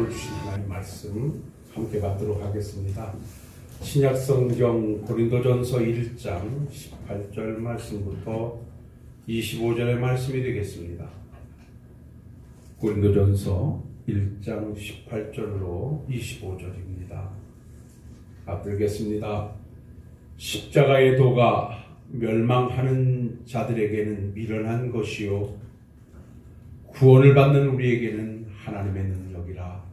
오늘 주신 하나님 말씀 함께 받도록 하겠습니다. 신약성경 고린도전서 1장 18절 말씀부터 25절의 말씀이 되겠습니다. 고린도전서 1장 18절로 25절입니다. 받들겠습니다. 십자가의 도가 멸망하는 자들에게는 미련한 것이요 구원을 받는 우리에게는 하나님의 능력이라.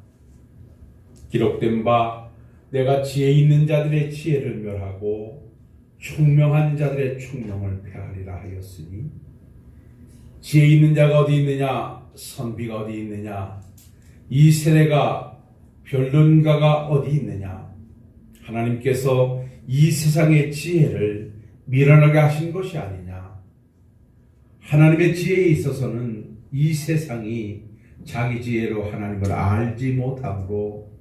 기록된 바 내가 지혜 있는 자들의 지혜를 멸하고 총명한 자들의 총명을 폐하리라 하였으니, 지혜 있는 자가 어디 있느냐, 선비가 어디 있느냐, 이 세대가 변론가가 어디 있느냐. 하나님께서 이 세상의 지혜를 미련하게 하신 것이 아니냐. 하나님의 지혜에 있어서는 이 세상이 자기 지혜로 하나님을 알지 못하므로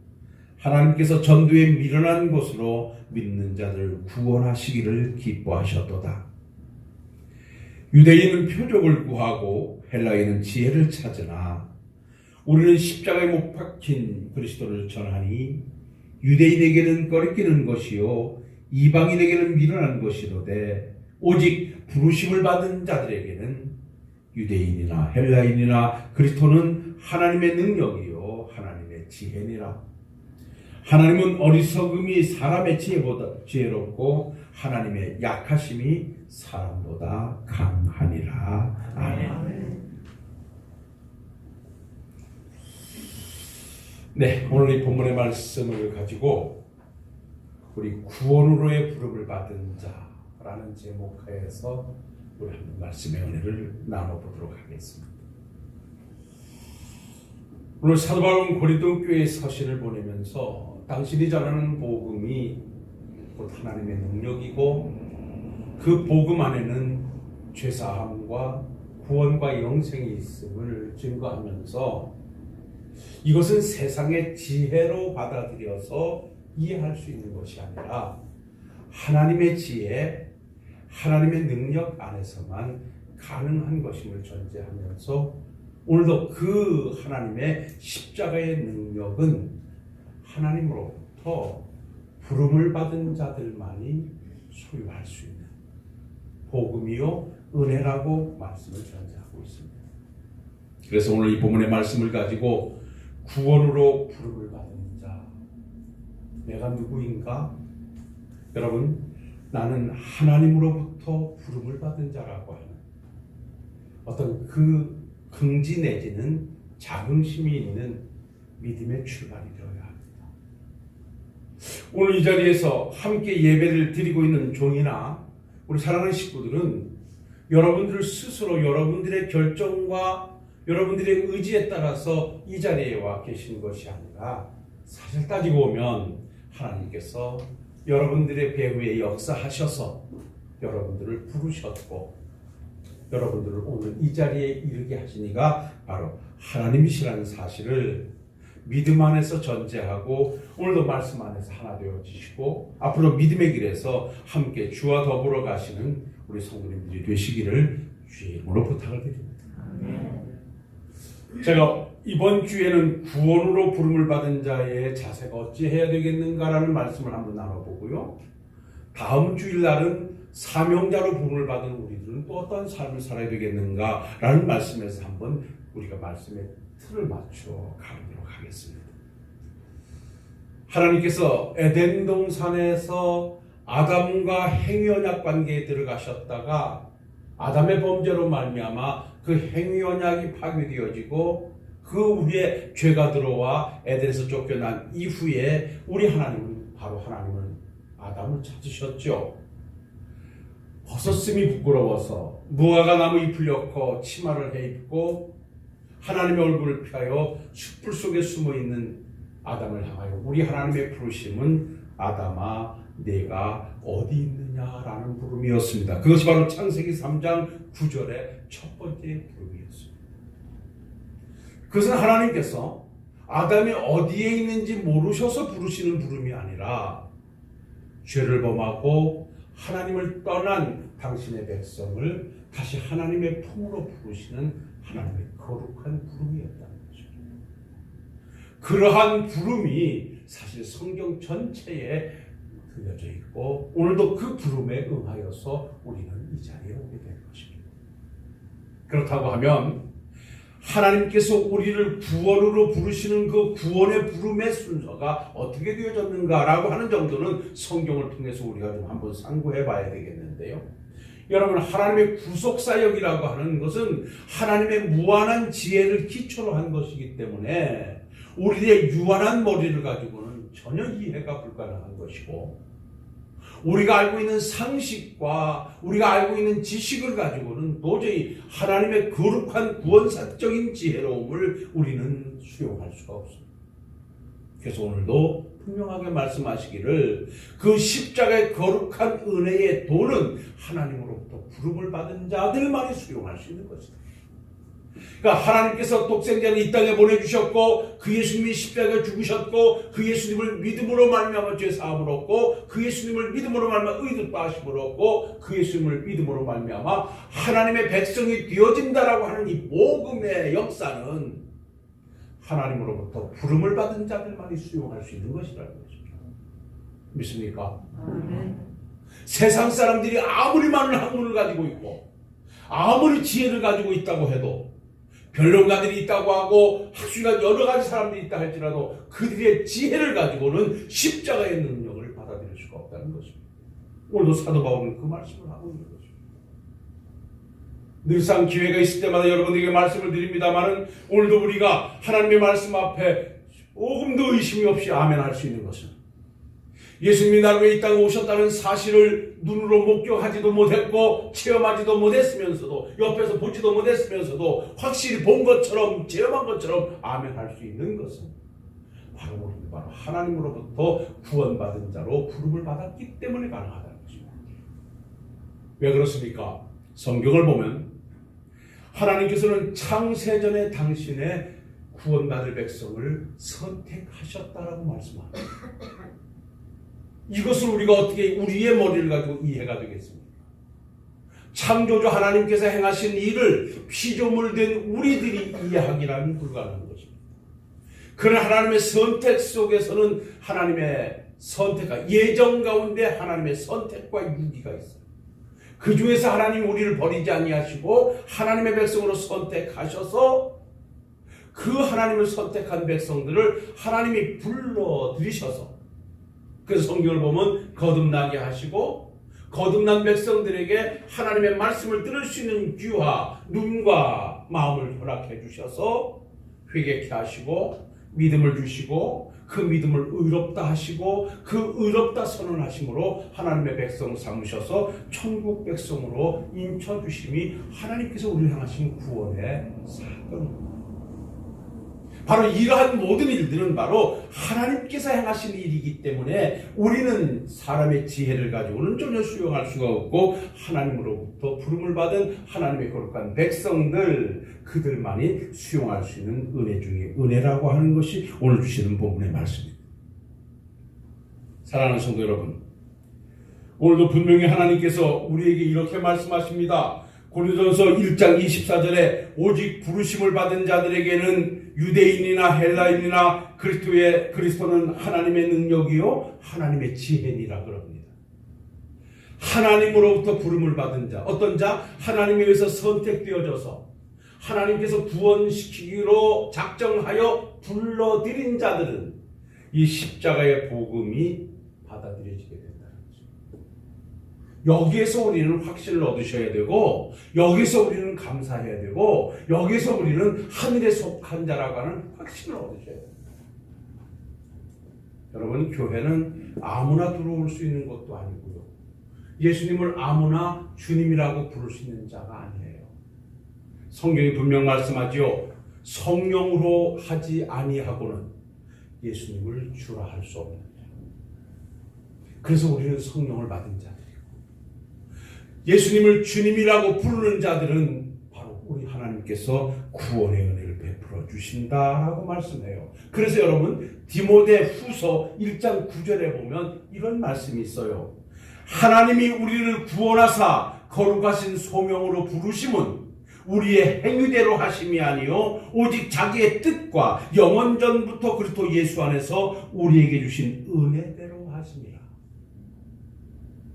하나님께서 전도에 미련한 것으로 믿는 자들을 구원하시기를 기뻐하셨도다. 유대인은 표적을 구하고 헬라인은 지혜를 찾으나 우리는 십자가에 못 박힌 그리스도를 전하니 유대인에게는 꺼리끼는 것이요 이방인에게는 미련한 것이로되 오직 부르심을 받은 자들에게는 유대인이나 헬라인이나 그리스도는 하나님의 능력이요 하나님의 지혜니라. 하나님은 어리석음이 사람의 지혜보다 지혜롭고 하나님의 약하심이 사람보다 강하니라. 아멘. 네, 오늘 이 본문의 말씀을 가지고 우리 구원으로의 부름을 받은 자라는 제목하에서 우리 한번 말씀의 은혜를 나눠보도록 하겠습니다. 오늘 사도 바울은 고린도 교회의 서신을 보내면서 당신이 전하는 복음이 곧 하나님의 능력이고 그 복음 안에는 죄사함과 구원과 영생이 있음을 증거하면서 이것은 세상의 지혜로 받아들여서 이해할 수 있는 것이 아니라 하나님의 지혜, 하나님의 능력 안에서만 가능한 것임을 전제하면서 오늘도 그 하나님의 십자가의 능력은 하나님으로부터 부름을 받은 자들만이 소유할 수 있는 복음이요 은혜라고 말씀을 전제하고 있습니다. 그래서 오늘 이 본문의 말씀을 가지고 구원으로 부름을 받은 자, 내가 누구인가? 여러분, 나는 하나님으로부터 부름을 받은 자라고 하는 어떤 그 긍지 내지는 자긍심이 있는 믿음의 출발이 되어야 합니다. 오늘 이 자리에서 함께 예배를 드리고 있는 종이나 우리 사랑하는 식구들은 여러분들 스스로 여러분들의 결정과 여러분들의 의지에 따라서 이 자리에 와 계신 것이 아니라 사실 따지고 보면 하나님께서 여러분들의 배후에 역사하셔서 여러분들을 부르셨고 여러분들을 오늘 이 자리에 이르게 하시니가 바로 하나님이시라는 사실을 믿음 안에서 전제하고 오늘도 말씀 안에서 하나 되어지시고 앞으로 믿음의 길에서 함께 주와 더불어 가시는 우리 성도님들이 되시기를 주의 이름으로 부탁을 드립니다. 제가 이번 주에는 구원으로 부름을 받은 자의 자세가 어찌해야 되겠는가라는 말씀을 한번 나눠보고요. 다음 주일날은 사명자로 부름을 받은 우리들은 또 어떤 삶을 살아야 되겠는가라는 말씀에서 한번 우리가 말씀의 틀을 맞춰 가보도록 하겠습니다. 하나님께서 에덴 동산에서 아담과 행위언약 관계에 들어가셨다가 아담의 범죄로 말미암아 그 행위언약이 파괴되어지고 그 위에 죄가 들어와 에덴에서 쫓겨난 이후에 우리 하나님은 바로 하나님은 아담을 찾으셨죠. 벗었음이 부끄러워서 무화과 나무 잎을 엮어 치마를 해입고 하나님의 얼굴을 피하여 숯불 속에 숨어있는 아담을 향하여 우리 하나님의 부르심은 아담아 내가 어디 있느냐라는 부름이었습니다. 그것이 바로 창세기 3장 9절의 첫 번째 부름이었습니다. 그것은 하나님께서 아담이 어디에 있는지 모르셔서 부르시는 부름이 아니라 죄를 범하고 하나님을 떠난 당신의 백성을 다시 하나님의 품으로 부르시는 하나님의 거룩한 부름이었다는 거죠. 그러한 부름이 사실 성경 전체에 그려져 있고 오늘도 그 부름에 응하여서 우리는 이 자리에 오게 된 것입니다. 그렇다고 하면 하나님께서 우리를 구원으로 부르시는 그 구원의 부름의 순서가 어떻게 되어졌는가라고 하는 정도는 성경을 통해서 우리가 좀 한번 상고해 봐야 되겠는데요. 여러분, 하나님의 구속사역이라고 하는 것은 하나님의 무한한 지혜를 기초로 한 것이기 때문에 우리의 유한한 머리를 가지고는 전혀 이해가 불가능한 것이고, 우리가 알고 있는 상식과 우리가 알고 있는 지식을 가지고는 도저히 하나님의 거룩한 구원사적인 지혜로움을 우리는 수용할 수가 없습니다. 그래서 오늘도 분명하게 말씀하시기를 그 십자가의 거룩한 은혜의 도는 하나님으로부터 부름을 받은 자들만이 수용할 수 있는 것이다. 그러니까 하나님께서 독생자를 이 땅에 보내주셨고 그 예수님이 십자가에 죽으셨고 그 예수님을 믿음으로 말미암아 죄 사함을 얻고 그 예수님을 믿음으로 말미암아 의롭다 하심을 얻고 그 예수님을 믿음으로 말미암아 하나님의 백성이 되어진다라고 하는 이 복음의 역사는 하나님으로부터 부름을 받은 자들만이 수용할 수 있는 것이라는 것입니다. 믿습니까? 세상 사람들이 아무리 많은 학문을 가지고 있고 아무리 지혜를 가지고 있다고 해도, 변론가들이 있다고 하고 학술가 여러 가지 사람들이 있다 할지라도 그들의 지혜를 가지고는 십자가의 능력을 받아들일 수가 없다는 것입니다. 오늘도 사도 바울은 그 말씀을 하고 있는 것입니다. 늘상 기회가 있을 때마다 여러분들에게 말씀을 드립니다마는 오늘도 우리가 하나님의 말씀 앞에 조금도 의심이 없이 아멘 할 수 있는 것은 예수님이 나를 위해 이 땅에 오셨다는 사실을 눈으로 목격하지도 못했고 체험하지도 못했으면서도 옆에서 보지도 못했으면서도 확실히 본 것처럼 체험한 것처럼 아멘 할 수 있는 것은 바로 하나님으로부터 구원받은 자로 부름을 받았기 때문에 가능하다는 것입니다. 왜 그렇습니까? 성경을 보면 하나님께서는 창세전에 당신의 구원받을 백성을 선택하셨다라고 말씀합니다. 이것을 우리가 어떻게 우리의 머리를 가지고 이해가 되겠습니까? 창조주 하나님께서 행하신 일을 피조물 된 우리들이 이해하기라는 불가능한 것입니다. 그러나 하나님의 선택 속에서는 하나님의 선택과 예정 가운데 하나님의 선택과 유기가 있어요. 그 중에서 하나님이 우리를 버리지 아니하시고 하나님의 백성으로 선택하셔서 그 하나님을 선택한 백성들을 하나님이 불러들이셔서, 그래서 성경을 보면 거듭나게 하시고 거듭난 백성들에게 하나님의 말씀을 들을 수 있는 귀와 눈과 마음을 허락해 주셔서 회개케 하시고 믿음을 주시고 그 믿음을 의롭다 하시고 그 의롭다 선언하심으로 하나님의 백성 삼으셔서 천국 백성으로 인쳐주심이 하나님께서 우리를 향하신 구원의 사건입니다. 바로 이러한 모든 일들은 바로 하나님께서 행하신 일이기 때문에 우리는 사람의 지혜를 가지고는 전혀 수용할 수가 없고 하나님으로부터 부름을 받은 하나님의 거룩한 백성들, 그들만이 수용할 수 있는 은혜 중에 은혜라고 하는 것이 오늘 주시는 본문의 말씀입니다. 사랑하는 성도 여러분, 오늘도 분명히 하나님께서 우리에게 이렇게 말씀하십니다. 고린도전서 1장 24절에 오직 부르심을 받은 자들에게는 유대인이나 헬라인이나 그리스도는 하나님의 능력이요 하나님의 지혜니라 그럽니다. 하나님으로부터 부름을 받은 자, 어떤 자? 하나님에 의해서 선택되어져서 하나님께서 구원시키기로 작정하여 불러들인 자들은 이 십자가의 복음이 받아들여지게 된다는 거죠. 여기에서 우리는 확신을 얻으셔야 되고, 여기서 우리는 감사해야 되고, 여기서 우리는 하늘에 속한 자라고 하는 확신을 얻으셔야 됩니다. 여러분, 교회는 아무나 들어올 수 있는 것도 아니고요, 예수님을 아무나 주님이라고 부를 수 있는 자가 아니에요. 성경이 분명 말씀하지요. 성령으로 하지 아니하고는 예수님을 주라 할 수 없는 자. 그래서 우리는 성령을 받은 자들이고, 예수님을 주님이라고 부르는 자들은 바로 우리 하나님께서 구원의 은혜를 베풀어 주신다라고 말씀해요. 그래서 여러분, 디모데 후서 1장 9절에 보면 이런 말씀이 있어요. 하나님이 우리를 구원하사 거룩하신 소명으로 부르심은 우리의 행위대로 하심이 아니요 오직 자기의 뜻과 영원전부터 그리스도 예수 안에서 우리에게 주신 은혜대로 하심이라.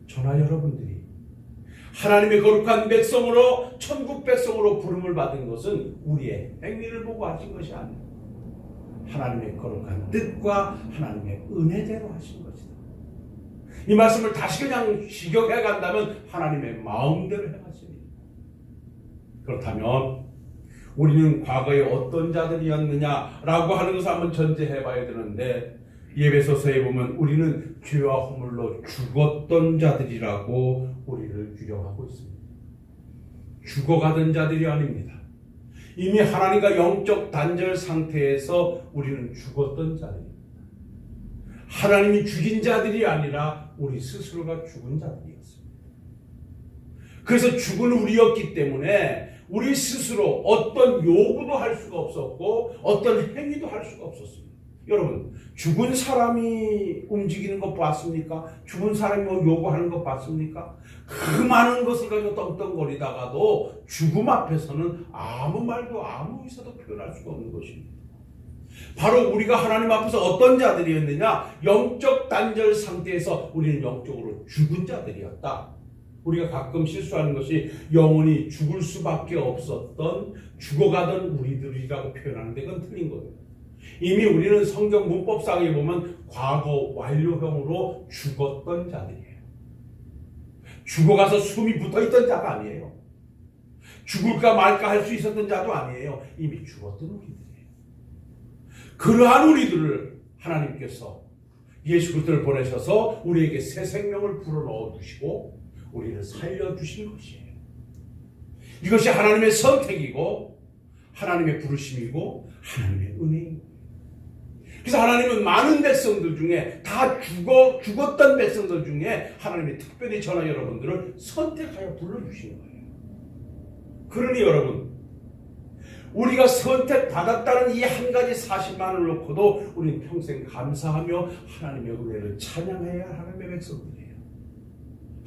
저나 여러분들이 하나님의 거룩한 백성으로 천국 백성으로 부름을 받은 것은 우리의 행위를 보고 하신 것이 아니에요. 하나님의 거룩한 뜻과 하나님의 은혜대로 하신 것이다. 이 말씀을 다시 그냥 직역해 간다면 하나님의 마음대로 행하시니. 그렇다면 우리는 과거에 어떤 자들이었느냐라고 하는 것을 한번 전제해 봐야 되는데, 에베소서에 보면 우리는 죄와 허물로 죽었던 자들이라고 우리를 규정하고 있습니다. 죽어가던 자들이 아닙니다. 이미 하나님과 영적 단절 상태에서 우리는 죽었던 자들입니다. 하나님이 죽인 자들이 아니라 우리 스스로가 죽은 자들이었습니다. 그래서 죽은 우리였기 때문에 우리 스스로 어떤 요구도 할 수가 없었고 어떤 행위도 할 수가 없었습니다. 여러분, 죽은 사람이 움직이는 것 봤습니까? 죽은 사람이 뭐 요구하는 것 봤습니까? 그 많은 것을 가지고 떵떵거리다가도 죽음 앞에서는 아무 말도 아무 의사도 표현할 수가 없는 것입니다. 바로 우리가 하나님 앞에서 어떤 자들이었느냐? 영적 단절 상태에서 우리는 영적으로 죽은 자들이었다. 우리가 가끔 실수하는 것이 영원히 죽을 수밖에 없었던 죽어가던 우리들이라고 표현하는데 그건 틀린 거예요. 이미 우리는 성경 문법상에 보면 과거 완료형으로 죽었던 자들이에요. 죽어가서 숨이 붙어있던 자가 아니에요. 죽을까 말까 할 수 있었던 자도 아니에요. 이미 죽었던 우리들이에요. 그러한 우리들을 하나님께서 예수 그리스도를 보내셔서 우리에게 새 생명을 불어넣어 주시고 우리를 살려주신 것이에요. 이것이 하나님의 선택이고 하나님의 부르심이고 하나님의 은혜입니다. 그래서 하나님은 많은 백성들 중에 다 죽었던 백성들 중에 하나님이 특별히 저나 여러분들을 선택하여 불러주신 거예요. 그러니 여러분, 우리가 선택받았다는 이 한 가지 사실만을 놓고도 우리는 평생 감사하며 하나님의 은혜를 찬양해야 할 하나님의 백성들이에요.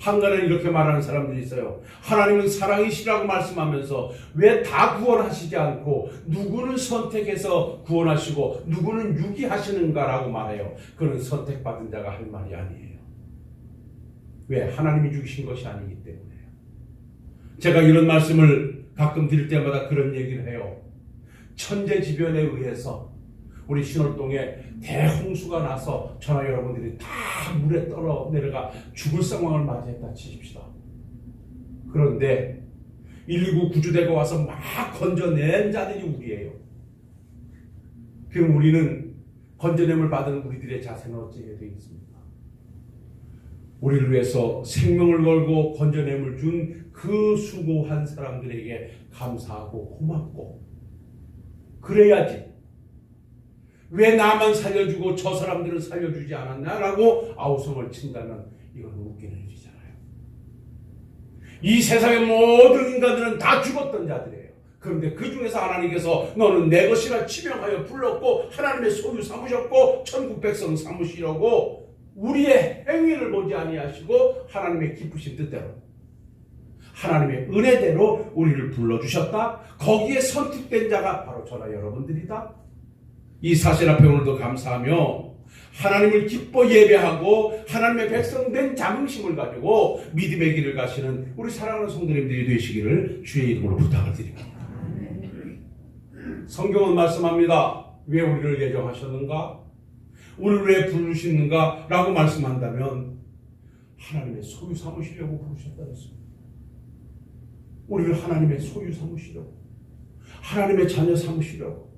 한간에 이렇게 말하는 사람들이 있어요. 하나님은 사랑이시라고 말씀하면서 왜 다 구원하시지 않고 누구는 선택해서 구원하시고 누구는 유기하시는가라고 말해요. 그는 선택받은 자가 할 말이 아니에요. 왜? 하나님이 죽이신 것이 아니기 때문에요. 제가 이런 말씀을 가끔 드릴 때마다 그런 얘기를 해요. 천재지변에 의해서 우리 신월동에 대홍수가 나서 저나 여러분들이 다 물에 떨어 내려가 죽을 상황을 맞이했다 치십시다. 그런데 119 구조대가 와서 막 건져낸 자들이 우리예요. 그럼 우리는 건져냄을 받은 우리들의 자세는 어찌게 되겠습니까? 우리를 위해서 생명을 걸고 건져냄을 준 그 수고한 사람들에게 감사하고 고맙고 그래야지. 왜 나만 살려주고 저 사람들은 살려주지 않았냐라고 아우성을 친다면 이건 웃기는 일이잖아요. 이 세상의 모든 인간들은 다 죽었던 자들이에요. 그런데 그 중에서 하나님께서 너는 내 것이라 지명하여 불렀고 하나님의 소유 삼으셨고 천국 백성 삼으시려고 우리의 행위를 보지 아니하시고 하나님의 기쁘신 뜻대로 하나님의 은혜대로 우리를 불러주셨다. 거기에 선택된 자가 바로 저나 여러분들이다. 이 사실 앞에 오늘도 감사하며 하나님을 기뻐 예배하고 하나님의 백성 된 자긍심을 가지고 믿음의 길을 가시는 우리 사랑하는 성도님들이 되시기를 주의 이름으로 부탁을 드립니다. 성경은 말씀합니다. 왜 우리를 예정하셨는가? 우리를 왜 부르시는가? 라고 말씀한다면 하나님의 소유 삼으시려고 부르셨다 했습니다. 우리를 하나님의 소유 삼으시려고, 하나님의 자녀 삼으시려고.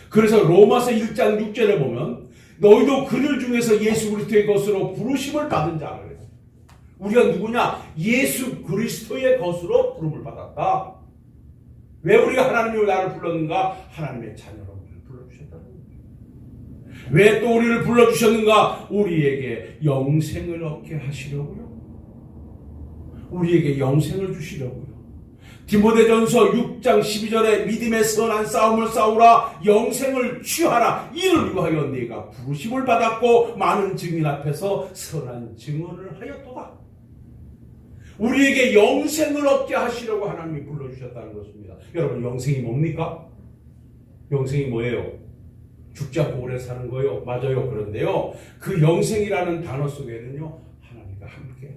그래서 로마서 1장 6절에 보면 너희도 그들 중에서 예수 그리스도의 것으로 부르심을 받은 자라 그랬어요. 우리가 누구냐? 예수 그리스도의 것으로 부름을 받았다. 왜 우리가 하나님이 나를 불렀는가? 하나님의 자녀로 우리를 불러주셨다는 거예요. 왜 또 우리를 불러주셨는가? 우리에게 영생을 얻게 하시려고요. 우리에게 영생을 주시려고요. 디모데전서 6장 12절에 믿음의 선한 싸움을 싸우라 영생을 취하라 이를 위하여 네가 부르심을 받았고 많은 증인 앞에서 선한 증언을 하였도다. 우리에게 영생을 얻게 하시려고 하나님이 불러주셨다는 것입니다. 여러분, 영생이 뭡니까? 영생이 뭐예요? 죽지 않고 오래 사는 거요. 맞아요. 그런데요, 그 영생이라는 단어 속에는요, 하나님과 함께.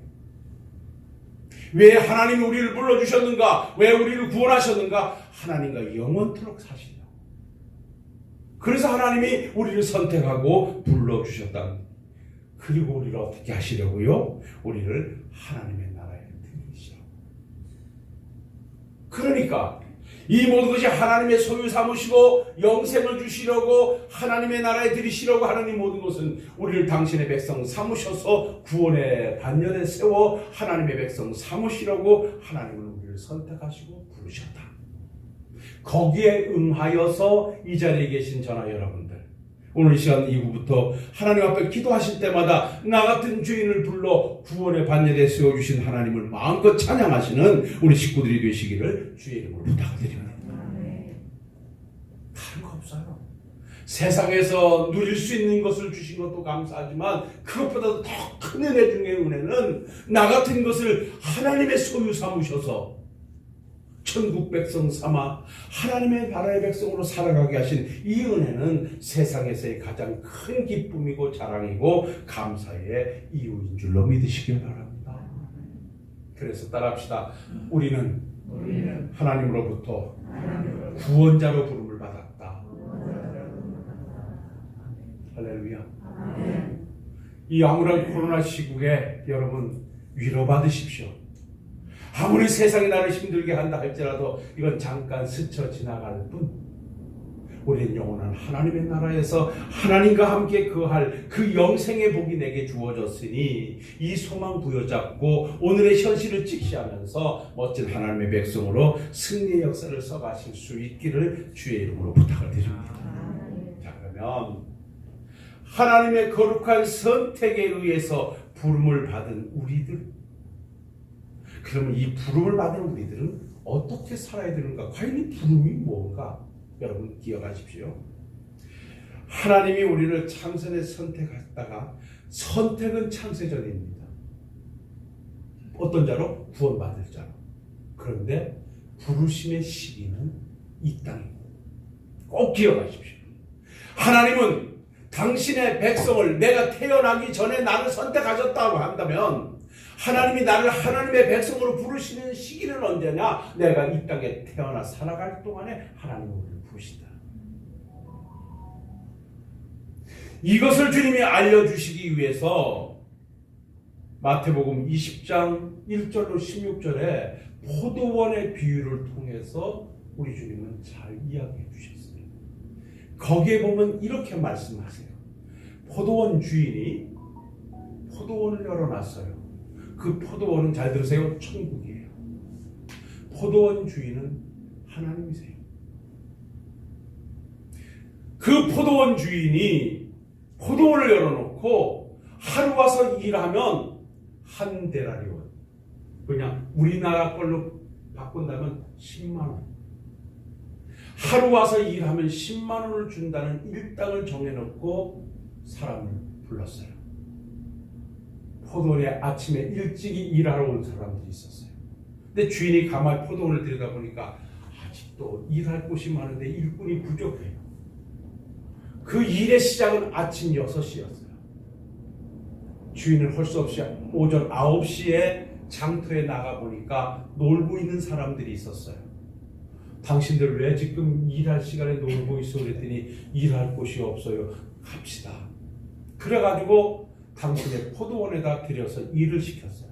왜 하나님이 우리를 불러주셨는가? 왜 우리를 구원하셨는가? 하나님과 영원토록 사시려고. 그래서 하나님이 우리를 선택하고 불러주셨다. 그리고 우리를 어떻게 하시려고요? 우리를 하나님의 나라에 들이시라고. 그러니까 이 모든 것이 하나님의 소유 삼으시고 영생을 주시려고 하나님의 나라에 들이시려고 하는 이 모든 것은 우리를 당신의 백성 삼으셔서 구원의 반열에 세워 하나님의 백성 삼으시려고 하나님은 우리를 선택하시고 부르셨다. 거기에 응하여서 이 자리에 계신 저나 여러분들, 오늘 이 시간 이후부터 하나님 앞에 기도하실 때마다 나 같은 죄인을 불러 구원의 반열에 세워주신 하나님을 마음껏 찬양하시는 우리 식구들이 되시기를 주의 이름으로 부탁드립니다. 다른 거 없어요. 세상에서 누릴 수 있는 것을 주신 것도 감사하지만 그것보다도 더 큰 은혜 중의 은혜는 나 같은 것을 하나님의 소유 삼으셔서 천국 백성 삼아 하나님의 나라의 백성으로 살아가게 하신 이 은혜는 세상에서의 가장 큰 기쁨이고 자랑이고 감사의 이유인 줄로 믿으시길 바랍니다. 그래서 따라합시다. 우리는 하나님으로부터 구원자로 부름을 받았다. 할렐루야. 이 암울한 코로나 시국에 여러분 위로받으십시오. 아무리 세상이 나를 힘들게 한다 할지라도 이건 잠깐 스쳐 지나갈 뿐, 우리는 영원한 하나님의 나라에서 하나님과 함께 거할 그 영생의 복이 내게 주어졌으니 이 소망 부여잡고 오늘의 현실을 직시하면서 멋진 하나님의 백성으로 승리의 역사를 써가실 수 있기를 주의 이름으로 부탁을 드립니다. 자, 그러면 하나님의 거룩한 선택에 의해서 부름을 받은 우리들, 그러면 이 부름을 받은 우리들은 어떻게 살아야 되는가? 과연 이 부름이 뭔가? 여러분 기억하십시오. 하나님이 우리를 창세에 선택했다가, 선택은 창세전입니다. 어떤 자로? 구원받을 자로. 그런데 부르심의 시기는 이 땅이고, 꼭 기억하십시오. 하나님은 당신의 백성을, 내가 태어나기 전에 나를 선택하셨다고 한다면 하나님이 나를 하나님의 백성으로 부르시는 시기는 언제냐? 내가 이 땅에 태어나 살아갈 동안에 하나님은 우리를 부르신다. 이것을 주님이 알려주시기 위해서 마태복음 20장 1절로 16절에 포도원의 비유를 통해서 우리 주님은 잘 이야기해 주셨어요. 거기에 보면 이렇게 말씀하세요. 포도원 주인이 포도원을 열어놨어요. 그 포도원은, 잘 들으세요, 천국이에요. 포도원 주인은 하나님이세요. 그 포도원 주인이 포도원을 열어놓고 하루 와서 일하면 한 데나리온, 그냥 우리나라 걸로 바꾼다면 10만 원. 하루 와서 일하면 10만 원을 준다는 일당을 정해놓고 사람을 불렀어요. 포도원에 아침에 일찍이 일하러 온 사람들이 있었어요. 근데 주인이 가만히 포도원을 들여다보니까 아직도 일할 곳이 많은데 일꾼이 부족해요. 그 일의 시작은 아침 6시였어요. 주인은 할 수 없이 오전 9시에 장터에 나가보니까 놀고 있는 사람들이 있었어요. 당신들 왜 지금 일할 시간에 놀고 있어? 그랬더니 일할 곳이 없어요. 갑시다. 그래가지고 당신의 포도원에다 들여서 일을 시켰어요.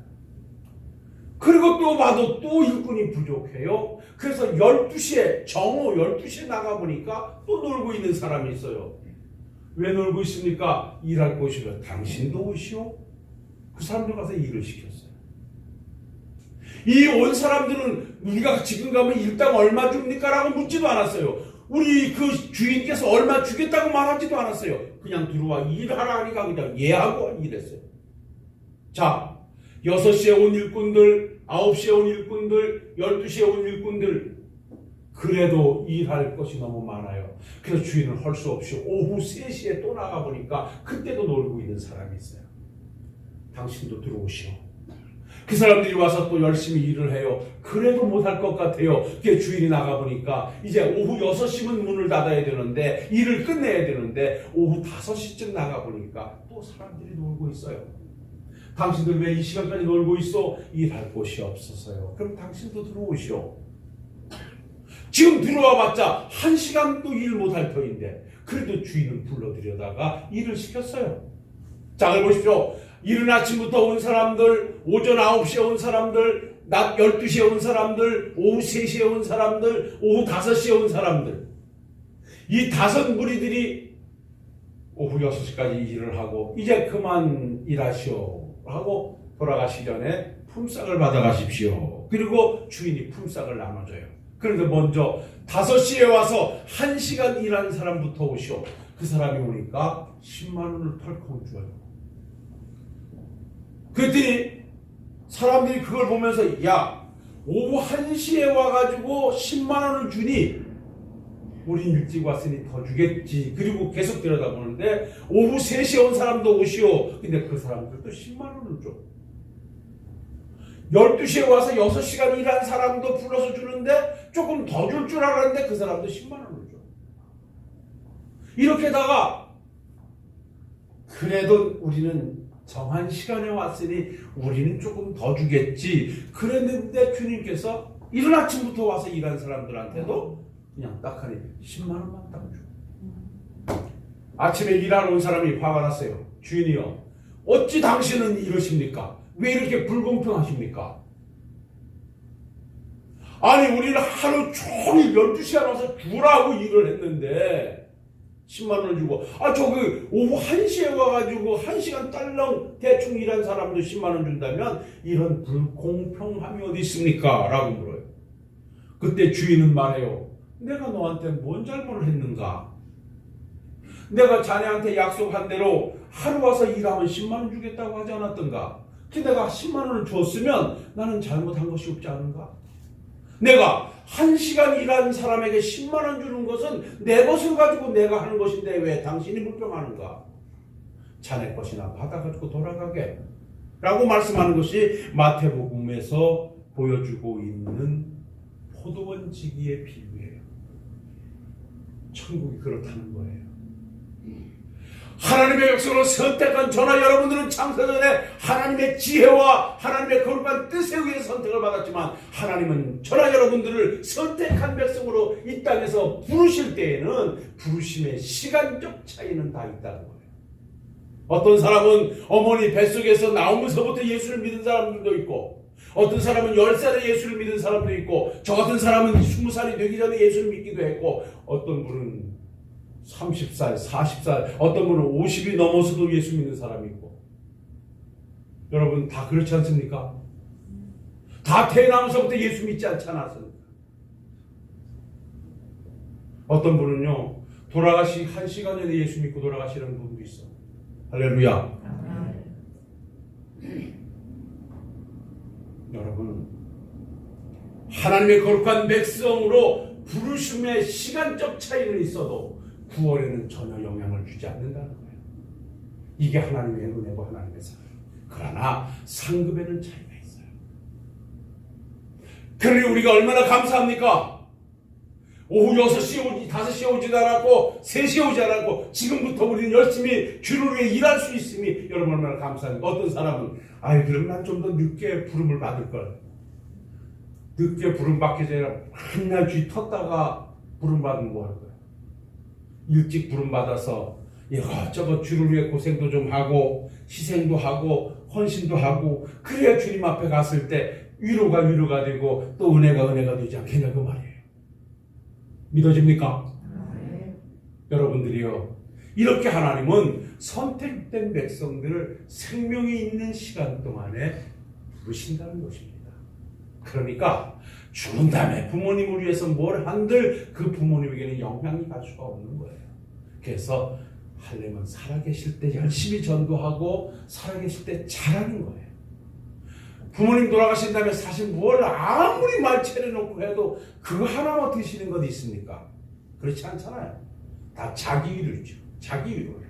그리고 또 봐도 또 일꾼이 부족해요. 그래서 12시에, 정오 12시에 나가보니까 또 놀고 있는 사람이 있어요. 왜 놀고 있습니까? 일할 곳이요. 당신도 오시오? 그 사람들 가서 일을 시켰어요. 이 온 사람들은 우리가 지금 가면 일당 얼마 줍니까? 라고 묻지도 않았어요. 우리 그 주인께서 얼마 주겠다고 말하지도 않았어요. 그냥 들어와 일하라 하니까 그냥 예하고 일했어요. 자, 6시에 온 일꾼들, 9시에 온 일꾼들, 12시에 온 일꾼들, 그래도 일할 것이 너무 많아요. 그래서 주인은 할 수 없이 오후 3시에 또 나가보니까 그때도 놀고 있는 사람이 있어요. 당신도 들어오시오. 그 사람들이 와서 또 열심히 일을 해요. 그래도 못할 것 같아요. 그게 주인이 나가보니까 이제 오후 6시면 문을 닫아야 되는데, 일을 끝내야 되는데 오후 5시쯤 나가보니까 또 사람들이 놀고 있어요. 당신들 왜 이 시간까지 놀고 있어? 일할 곳이 없어서요. 그럼 당신도 들어오시오. 지금 들어와봤자 1시간도 일 못할 터인데 그래도 주인은 불러들여다가 일을 시켰어요. 자, 보십시오. 이른 아침부터 온 사람들, 오전 9시에 온 사람들, 낮 12시에 온 사람들, 오후 3시에 온 사람들, 오후 5시에 온 사람들, 이 5 무리들이 오후 6시까지 일을 하고 이제 그만 일하시오 하고 돌아가시 전에 품삯을 받아가십시오. 그리고 주인이 품삯을 나눠줘요. 그런데 먼저 5시에 와서 1시간 일한 사람부터 오시오. 그 사람이 오니까 10만 원을 털컥 줘요. 그랬더니 사람들이 그걸 보면서, 야, 오후 1시에 와가지고 10만 원을 주니 우린 일찍 왔으니 더 주겠지. 그리고 계속 들여다보는데 오후 3시에 온 사람도 오시오. 근데 그 사람들도 10만 원을 줘. 12시에 와서 6시간 일한 사람도 불러서 주는데 조금 더 줄 줄 알았는데 그 사람도 10만 원을 줘. 이렇게다가 그래도 우리는 정한 시간에 왔으니 우리는 조금 더 주겠지. 그랬는데 주님께서 이른 아침부터 와서 일한 사람들한테도 그냥 딱하니 10만 원만 딱 줘. 아침에 일하러 온 사람이 화가 났어요. 주인이요, 어찌 당신은 이러십니까? 왜 이렇게 불공평하십니까? 아니, 우리는 하루 종일 12시간 와서 주라고 일을 했는데 10만 원을 주고, 저기 오후 1시에 와가지고 1시간 딸랑 대충 일한 사람도 10만 원 준다면 이런 불공평함이 어디 있습니까? 라고 물어요. 그때 주인은 말해요. 내가 너한테 뭔 잘못을 했는가? 내가 자네한테 약속한 대로 하루 와서 일하면 10만 원 주겠다고 하지 않았던가? 근데 내가 10만 원을 줬으면 나는 잘못한 것이 없지 않은가? 내가 1시간 일한 사람에게 10만 원 주는 것은 내 것을 가지고 내가 하는 것인데 왜 당신이 불평하는가? 자네 것이나 받아가지고 돌아가게 라고 말씀하는 것이 마태복음에서 보여주고 있는 포도원 지기의 비유예요. 천국이 그렇다는 거예요. 하나님의 백성으로 선택한 저나 여러분들은 창세전에 하나님의 지혜와 하나님의 거룩한 뜻에 의해 선택을 받았지만 하나님은 저나 여러분들을 선택한 백성으로 이 땅에서 부르실 때에는 부르심의 시간적 차이는 다 있다는 거예요. 어떤 사람은 어머니 뱃속에서 나오면서부터 예수를 믿은 사람들도 있고, 어떤 사람은 10살에 예수를 믿은 사람도 있고, 저 같은 사람은 20살이 되기 전에 예수를 믿기도 했고, 어떤 분은 30살, 40살, 어떤 분은 50이 넘어서도 예수 믿는 사람이 있고. 여러분 다 그렇지 않습니까? 다 태어나면서부터 예수 믿지 않지 않았습니까? 어떤 분은요, 돌아가시 1시간 전에 예수 믿고 돌아가시는 분도 있어. 할렐루야. 여러분, 하나님의 거룩한 백성으로 부르심의 시간적 차이는 있어도 구원에는 전혀 영향을 주지 않는다는 거예요. 이게 하나님의 은혜고 하나님의 사랑. 그러나 상급에는 차이가 있어요. 그러니 우리가 얼마나 감사합니까? 오후 6시에 오지, 5시에 오지도 않았고 3시에 오지 않았고 지금부터 우리는 열심히 주를 위해 일할 수 있음이 여러분 얼마나 감사합니까? 어떤 사람은 그럼 난 좀 더 늦게 부름을 받을 걸. 늦게 부름 받기 전에 맨날 쥐 텄다가 부름 받는 거 할 거야. 일찍 부름 받아서 이것저것 주를 위해 고생도 좀 하고 희생도 하고 헌신도 하고, 그래야 주님 앞에 갔을 때 위로가 되고 또 은혜가 되지 않겠냐 그 말이에요. 믿어집니까? 여러분들이요, 이렇게 하나님은 선택된 백성들을 생명이 있는 시간 동안에 부르신다는 것입니다. 그러니까 죽은 다음에 부모님을 위해서 뭘 한들 그 부모님에게는 영향이 갈 수가 없는 거예요. 그래서 하려면 살아계실 때 열심히 전도하고 살아계실 때 잘하는 거예요. 부모님 돌아가신 다음에 사실 뭘 아무리 말 차려놓고 해도 그거 하나만 드시는 것 있습니까? 그렇지 않잖아요. 다 자기 위로죠. 자기 위로야.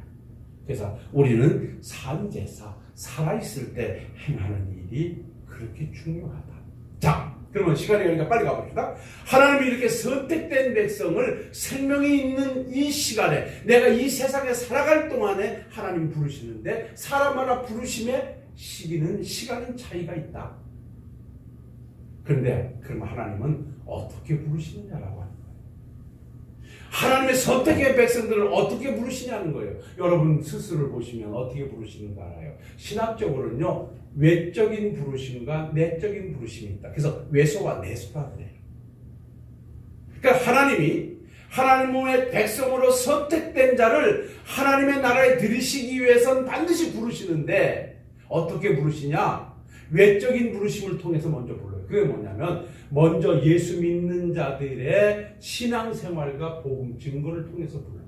그래서 우리는 산제사, 살아있을 때 행하는 일이 그런 그렇게 중요하다. 자, 그러면 시간이 가니까 빨리 가봅시다. 하나님이 이렇게 선택된 백성을 생명이 있는 이 시간에, 내가 이 세상에 살아갈 동안에 하나님 부르시는데, 사람마다 부르심의 시간은 차이가 있다. 그런데 그럼 하나님은 어떻게 부르시느냐라고 하는 거예요. 하나님의 선택의 백성들을 어떻게 부르시냐는 거예요. 여러분 스스로를 보시면 어떻게 부르시는가 알아요. 신학적으로는요, 외적인 부르심과 내적인 부르심이 있다. 그래서 외소와 내소가 그래요. 그러니까 하나님이 하나님의 백성으로 선택된 자를 하나님의 나라에 들이시기 위해서는 반드시 부르시는데, 어떻게 부르시냐? 외적인 부르심을 통해서 먼저 불러요. 그게 뭐냐면 먼저 예수 믿는 자들의 신앙생활과 복음 증거를 통해서 불러요.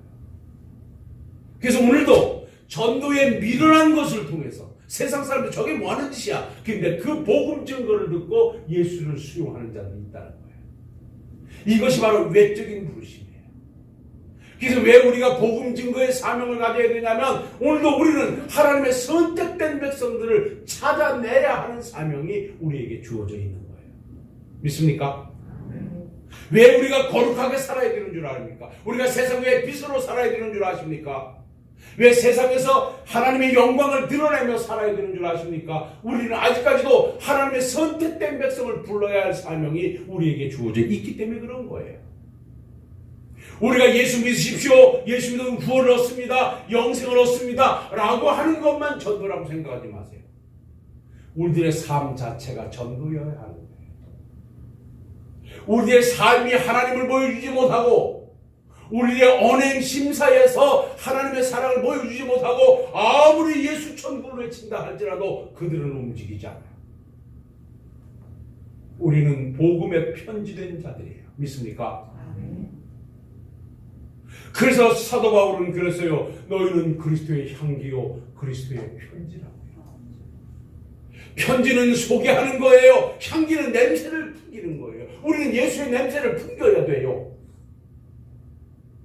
그래서 오늘도 전도에 밀어난 것을 통해서 세상 사람들 저게 뭐하는 짓이야? 근데 그 복음 증거를 듣고 예수를 수용하는 자들이 있다는 거예요. 이것이 바로 외적인 부르심이에요. 그래서 왜 우리가 복음 증거의 사명을 가져야 되냐면, 오늘도 우리는 하나님의 선택된 백성들을 찾아내야 하는 사명이 우리에게 주어져 있는 거예요. 믿습니까? 왜 우리가 거룩하게 살아야 되는 줄 아십니까? 우리가 세상의 빛으로 살아야 되는 줄 아십니까? 왜 세상에서 하나님의 영광을 드러내며 살아야 되는 줄 아십니까? 우리는 아직까지도 하나님의 선택된 백성을 불러야 할 사명이 우리에게 주어져 있기 때문에 그런 거예요. 우리가 예수 믿으십시오, 예수 믿으면 구원을 얻습니다, 영생을 얻습니다 라고 하는 것만 전도라고 생각하지 마세요. 우리들의 삶 자체가 전도여야 하는 거예요. 우리의 삶이 하나님을 보여주지 못하고, 우리의 언행 심사에서 하나님의 사랑을 보여주지 못하고, 아무리 예수 천국을 외친다 할지라도 그들은 움직이지 않아요. 우리는 복음에 편지된 자들이에요. 믿습니까? 그래서 사도 바울은 그랬어요. 너희는 그리스도의 향기요 그리스도의 편지라고요. 편지는 소개하는 거예요. 향기는 냄새를 풍기는 거예요. 우리는 예수의 냄새를 풍겨야 돼요.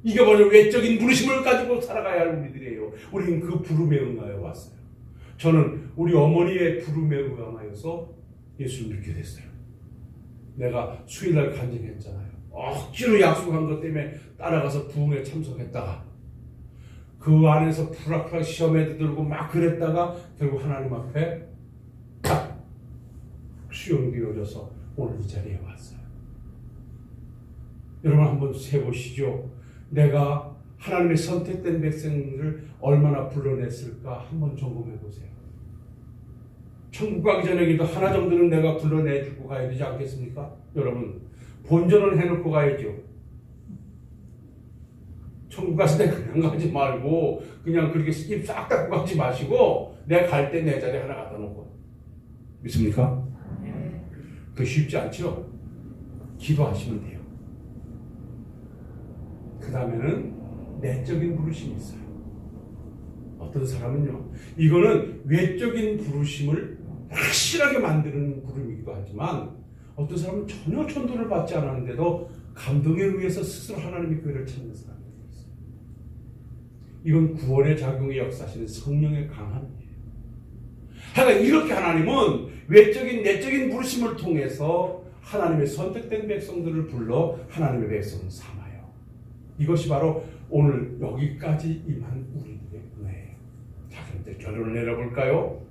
이게 바로 외적인 부르심을 가지고 살아가야 할 우리들이에요. 우리는 그 부름에 응하여 왔어요. 저는 우리 어머니의 부름에 응하여서 예수를 믿게 됐어요. 내가 수요일날 간증했잖아요. 억지로 약속한 것 때문에 따라가서 부흥에 참석했다가 그 안에서 푸락푸락 시험에도 들고 막 그랬다가 결국 하나님 앞에 딱 수용되어져서 오늘 이 자리에 왔어요. 여러분 한번 세보시죠. 내가 하나님의 선택된 백성들을 얼마나 불러냈을까 한번 점검해 보세요. 천국 가기 전에도 하나 정도는 내가 불러내주고 가야 되지 않겠습니까? 여러분 본전을 해놓고 가야죠. 천국 갔을 때 그냥 가지 말고 그냥 그렇게 입 싹 닫고 가지 마시고 내가 갈 때 내 자리 하나 갖다 놓고. 믿습니까? 그거 쉽지 않죠? 기도하시면 돼요. 그 다음에는 내적인 부르심이 있어요. 어떤 사람은요, 이거는 외적인 부르심을 확실하게 만드는 부름이기도 하지만 어떤 사람은 전혀 전도를 받지 않았는데도 감동에 의해서 스스로 하나님의 교회를 찾는 사람이 있어요. 이건 구원의 작용에 역사하시는 성령의 강함이에요. 하여간 이렇게 하나님은 외적인 내적인 부르심을 통해서 하나님의 선택된 백성들을 불러 하나님의 백성을 삼아요. 이것이 바로 오늘 여기까지 임한 우리들의 은혜예요. 자, 그런데 결론을 내려볼까요?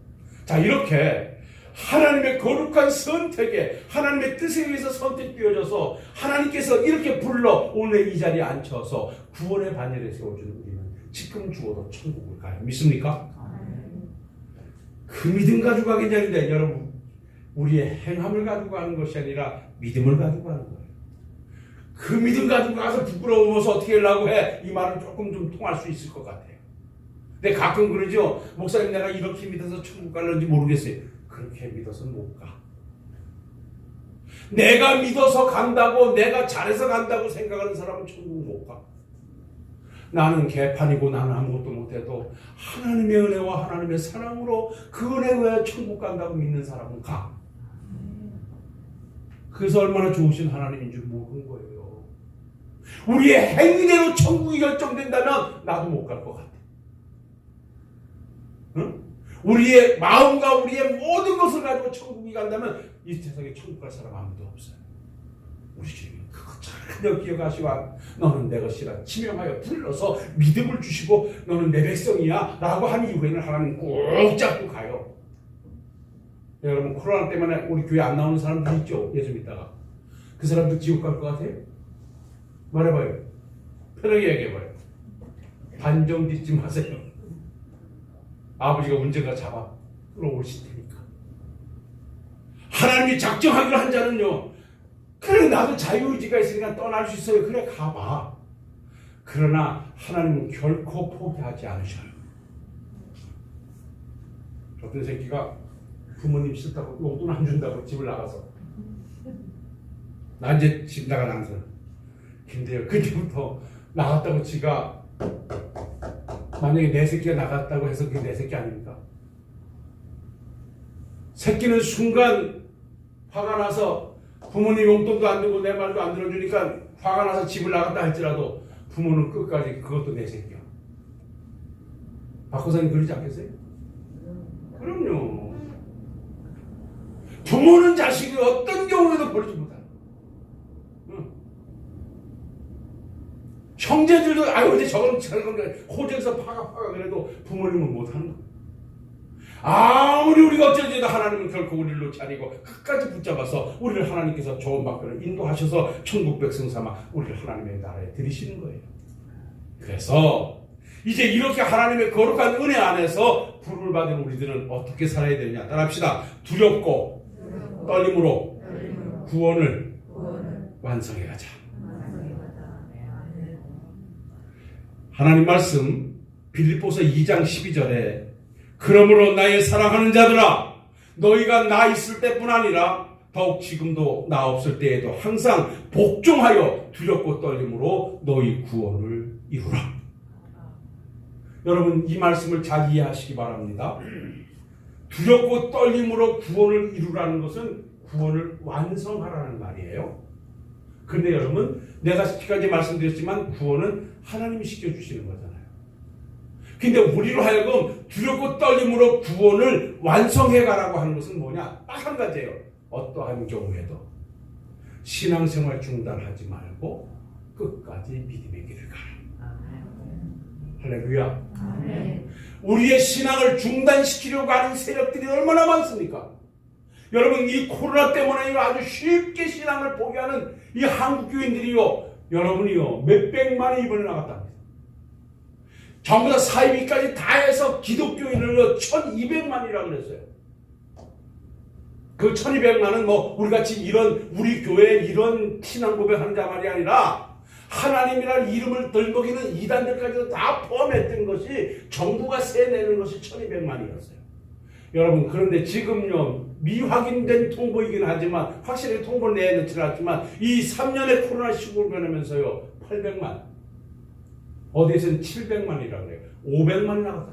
자, 이렇게 하나님의 거룩한 선택에 하나님의 뜻에 의해서 선택되어져서 하나님께서 이렇게 불러 오늘 이 자리에 앉혀서 구원의 반열에 세워주는 우리는 지금 죽어도 천국을 가요. 믿습니까? 그 믿음 가지고 가기 전인데 여러분, 우리의 행함을 가지고 가는 것이 아니라 믿음을 가지고 가는 거예요. 그 믿음 가지고 가서 부끄러워서 어떻게 하려고 해? 이 말은 조금 좀 통할 수 있을 것 같아요. 근데 가끔 그러죠. 목사님, 내가 이렇게 믿어서 천국 갈는지 모르겠어요. 그렇게 믿어서는 못 가. 내가 믿어서 간다고, 내가 잘해서 간다고 생각하는 사람은 천국 못 가. 나는 개판이고 나는 아무것도 못해도 하나님의 은혜와 하나님의 사랑으로 그 은혜에 천국 간다고 믿는 사람은 가. 그래서 얼마나 좋으신 하나님인 줄 모르는 거예요. 우리의 행위대로 천국이 결정된다면 나도 못 갈 것 같아. 응? 우리의 마음과 우리의 모든 것을 가지고 천국에 간다면 이 세상에 천국 갈 사람 아무도 없어요. 우리 주님은 그거 잘 기억하시고 너는 내 것이라 지명하여 불러서 믿음을 주시고 너는 내 백성이야 라고 한 이후에는 하나님 꼭 잡고 가요. 여러분 코로나 때문에 우리 교회 안 나오는 사람들 있죠? 예수 믿다가 그 사람들 지옥 갈 것 같아요? 말해봐요. 편하게 얘기해봐요. 단정 짓지 마세요. 아버지가 언젠가 잡아 끌어오실 테니까. 하나님이 작정하기로 한 자는요, 그래 나도 자유의지가 있으니까 떠날 수 있어요. 그래 가봐. 그러나 하나님은 결코 포기하지 않으셔요. 어떤 새끼가 부모님 싫다고 용돈 안 준다고 집을 나가서 나 이제 집 나가 나가서 근데요 그때부터 나갔다고 지가 만약에 내 새끼가 나갔다고 해서 그게 내 새끼 아닙니까? 새끼는 순간 화가 나서 부모님 용돈도 안 주고 내 말도 안 들어주니까 화가 나서 집을 나갔다 할지라도 부모는 끝까지 그것도 내 새끼야. 박호사님 그러지 않겠어요? 그럼요. 부모는 자식이 어떤 경우에도 버리지 못하는. 형제들도 아유 이제 저건 호적에서 파가 그래도 부모님은 못하는 거예요. 아무리 우리가 어쩌지도 하나님은 결코 우리를 놓지 않고 끝까지 붙잡아서 우리를 하나님께서 좋은 방편을 인도하셔서 천국 백성 삼아 우리를 하나님의 나라에 들이시는 거예요. 그래서 이제 이렇게 하나님의 거룩한 은혜 안에서 부름을 받은 우리들은 어떻게 살아야 되느냐 따라합시다. 두렵고 떨림으로 구원을 완성해 가자. 하나님 말씀 빌립보서 2장 12절에 그러므로 나의 사랑하는 자들아 너희가 나 있을 때뿐 아니라 더욱 지금도 나 없을 때에도 항상 복종하여 두렵고 떨림으로 너희 구원을 이루라. 여러분 이 말씀을 잘 이해하시기 바랍니다. 두렵고 떨림으로 구원을 이루라는 것은 구원을 완성하라는 말이에요. 그런데 여러분 내가 지금까지 말씀드렸지만 구원은 하나님이 시켜주시는 거잖아요. 근데 우리로 하여금 두렵고 떨림으로 구원을 완성해가라고 하는 것은 뭐냐? 딱 한 가지예요. 어떠한 경우에도 신앙생활 중단하지 말고 끝까지 믿음의 길을 가라. 할렐루야. 우리의 신앙을 중단시키려고 하는 세력들이 얼마나 많습니까? 여러분 이 코로나 때문에 아주 쉽게 신앙을 포기하는 이 한국 교인들이요, 여러분이요 몇백만이 이번에 나갔답니다. 전부 다 사이비까지 다 해서 기독교인을 1200만이라고 그랬어요. 그 1200만은 뭐 우리같이 이런 우리 교회에 이런 신앙 고백하는 자만이 아니라 하나님이라는 이름을 들먹이는 이단들까지도 다 포함했던 것이 정부가 세내는 것이 1200만이었어요. 여러분 그런데 지금요 미확인된 통보이긴 하지만 확실히 통보를 내놓지는 않지만 이 3년의 코로나 시국을 보내면서요 800만 어디에서는 700만이라고 그래요. 500만이 나갔다.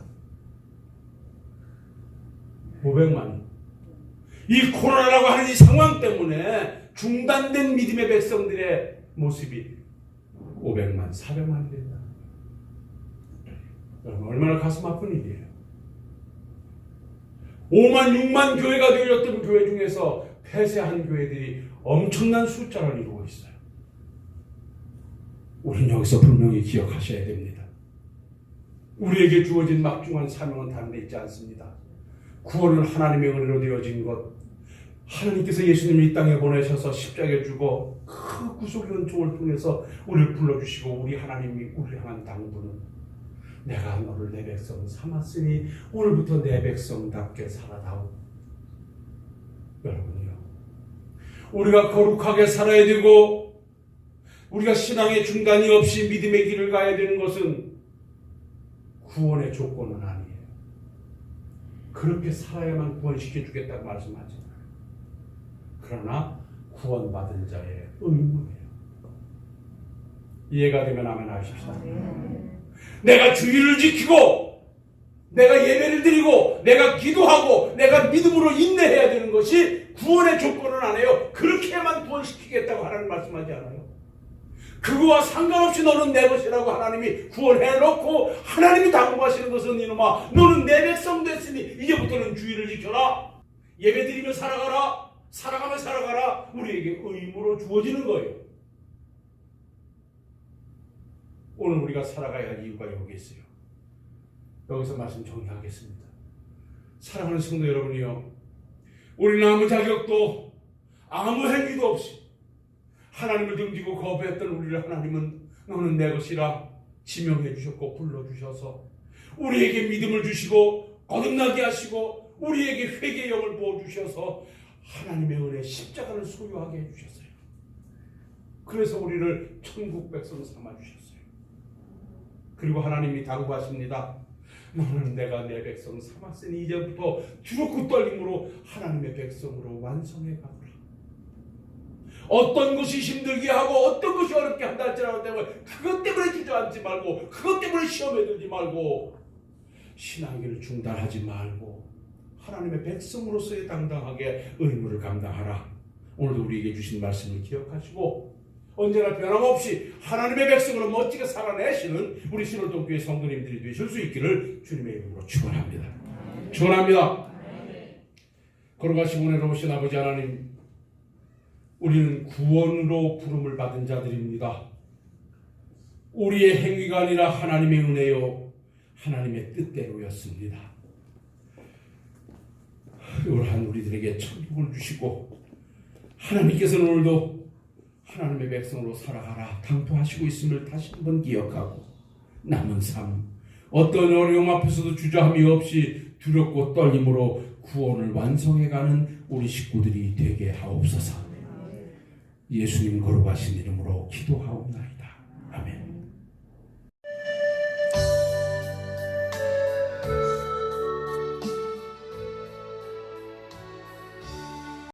500만. 이 코로나라고 하는 이 상황 때문에 중단된 믿음의 백성들의 모습이 500만, 400만이 된다. 여러분 얼마나 가슴 아픈 일이에요. 5만, 6만 교회가 되었던 교회 중에서 폐쇄한 교회들이 엄청난 숫자를 이루고 있어요. 우리는 여기서 분명히 기억하셔야 됩니다. 우리에게 주어진 막중한 사명은 다른 데 있지 않습니다. 구원은 하나님의 은혜로 되어진 것, 하나님께서 예수님을 이 땅에 보내셔서 십자가에 주고 그 구속의 은총을 통해서 우리를 불러주시고 우리 하나님이 우리를 향한 당부는 내가 너를 내 백성 삼았으니 오늘부터 내 백성답게 살아다오. 여러분이요, 우리가 거룩하게 살아야 되고 우리가 신앙의 중단이 없이 믿음의 길을 가야 되는 것은 구원의 조건은 아니에요. 그렇게 살아야만 구원시켜주겠다고 말씀하잖아요. 그러나 구원받은 자의 의무예요. 이해가 되면 아멘 하십시다. 내가 주의를 지키고 내가 예배를 드리고 내가 기도하고 내가 믿음으로 인내해야 되는 것이 구원의 조건은 아니에요. 그렇게만 구원시키겠다고 하나님 말씀하지 않아요. 그거와 상관없이 너는 내 것이라고 하나님이 구원해놓고 하나님이 당부하시는 것은 이놈아 너는 내 백성 됐으니 이제부터는 주의를 지켜라. 예배드리며 살아가라. 살아가며 살아가라. 우리에게 의무로 주어지는 거예요. 오늘 우리가 살아가야 할 이유가 여기 있어요. 여기서 말씀 정리하겠습니다. 사랑하는 성도 여러분이요, 우리는 아무 자격도 아무 행위도 없이 하나님을 등지고 거부했던 우리를 하나님은 너는 내 것이라 지명해 주셨고 불러주셔서 우리에게 믿음을 주시고 거듭나게 하시고 우리에게 회개의 영을 부어주셔서 하나님의 은혜 십자가를 소유하게 해주셨어요. 그래서 우리를 천국 백성 삼아주셨어요. 그리고 하나님이 당부하십니다. 너는 내가 내 백성 삼았으니 이제부터 두렵고 떨림으로 하나님의 백성으로 완성해 가거라. 어떤 것이 힘들게 하고 어떤 것이 어렵게 한다 할지라도 그것 때문에 주저앉지 말고 그것 때문에 시험에 들지 말고 신앙길을 중단하지 말고 하나님의 백성으로서의 당당하게 의무를 감당하라. 오늘도 우리에게 주신 말씀을 기억하시고 언제나 변함없이 하나님의 백성으로 멋지게 살아내시는 우리 신월동교회 성도님들이 되실 수 있기를 주님의 이름으로 축원합니다. 축원합니다. 걸어가시고 은혜로우신 아버지 하나님, 우리는 구원으로 부름을 받은 자들입니다. 우리의 행위가 아니라 하나님의 은혜요 하나님의 뜻대로였습니다. 요한 우리들에게 천국을 주시고 하나님께서는 오늘도 하나님의 백성으로 살아가라 당부하시고 있음을 다시 한번 기억하고 남은 삶 어떤 어려움 앞에서도 주저함이 없이 두렵고 떨림으로 구원을 완성해가는 우리 식구들이 되게 하옵소서. 예수님 거룩하신 이름으로 기도하옵나이다.